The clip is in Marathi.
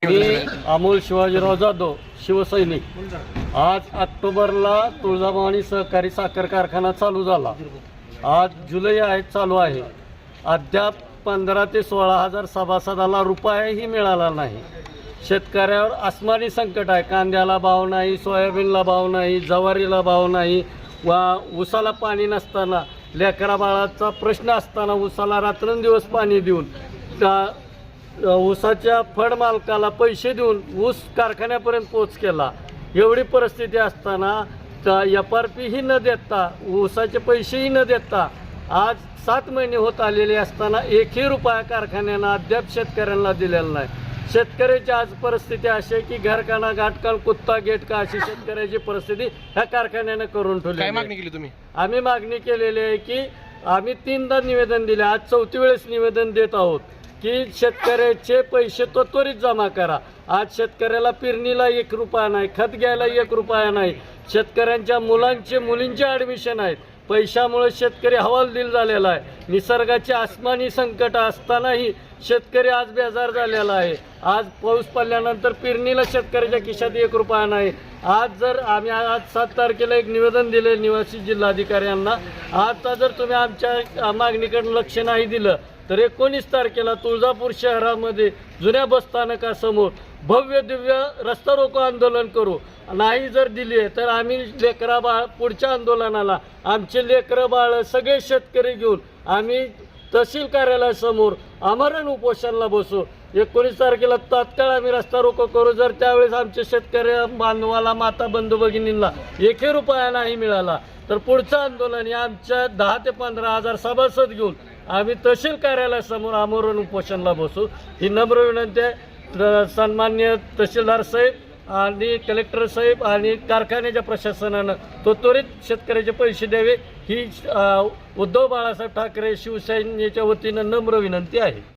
मी अमोल शिवाजीराव जाधव शिवसैनिक। आज ऑक्टोबरला तुळजाभवानी सहकारी साखर कारखाना चालू झाला। आज जुलै आहे, चालू आहे। अद्याप 15 ते 16 हजार सभासदाला रुपयाही मिळाला नाही। शेतकऱ्यावर आसमानी संकट आहे। कांद्याला भाव नाही, सोयाबीनला भाव नाही, ज्वारीला भाव नाही, ऊसाला पाणी नसताना, लेकरा बाळाचा प्रश्न असताना ऊसाला रात्रंदिवस पाणी देऊन, ऊसाच्या फड मालकाला पैसे देऊन ऊस कारखान्यापर्यंत पोच केला। एवढी परिस्थिती असताना FRP ही न देता, ऊसाचे पैसेही न देता आज 7 महिने होत आलेले असताना एकही रुपया कारखान्यानं अद्याप शेतकऱ्यांना दिलेला नाही। शेतकऱ्याची आज परिस्थिती अशी आहे की घरकाना घाटकान कुत्ता गेटका अशी शेतकऱ्याची परिस्थिती ह्या कारखान्यानं करून ठेवली। काय मागणी केली तुम्ही? आम्ही मागणी केलेली आहे की आम्ही 3दा निवेदन दिले, आज 4थी वेळेस निवेदन देत आहोत की शेतकऱ्याचे पैसे तो त्वरित जमा करा। आज शेतकऱ्याला पेरणीला 1 रुपया नाही, खत घ्यायला 1 रुपया नाही, शेतकऱ्यांच्या मुलींचे ॲडमिशन आहेत। पैशामुळे शेतकरी हवालदिल झालेला आहे। निसर्गाचे आसमानी संकट असतानाही शेतकरी आज बेजार झालेला आहे। आज पाऊस पडल्यानंतर पेरणीला शेतकऱ्याच्या खिशात 1 रुपया नाही। आज आम्ही 7 तारखेला एक निवेदन दिले निवासी जिल्हाधिकाऱ्यांना। आता जर तुम्ही आमच्या मागणीकडे लक्ष नाही दिलं तर 19 तारखेला तुळजापूर शहरामध्ये जुन्या बसस्थानकासमोर भव्य दिव्य रस्ता रोको आंदोलन करू। नाही जर दिली तर आम्ही लेकरा बाळ पुढच्या आंदोलनाला आमचे लेकरं बाळ सगळे शेतकरी घेऊन आम्ही तहसील कार्यालयासमोर आमरण उपोषणाला बसू। 19 तारखेला तात्काळ आम्ही रस्ता रोको करू। जर त्यावेळेस आमच्या शेतकरी बांधवाला, माता बंधू भगिनींना 1 रुपया नाही मिळाला तर पुढचं आंदोलन या आमच्या 10 ते 15 हजार सभासद घेऊन आम्ही तहसील कार्यालयासमोर आमरण उपोषणाला बसू। ही नम्र विनंती आहे सन्मान्य तहसीलदार साहेब आणि कलेक्टर साहेब आणि कारखान्याच्या प्रशासनानं तो त्वरित शेतकऱ्याचे पैसे द्यावे ही उद्धव बाळासाहेब ठाकरे शिवसेनेच्या वतीनं नम्र विनंती आहे।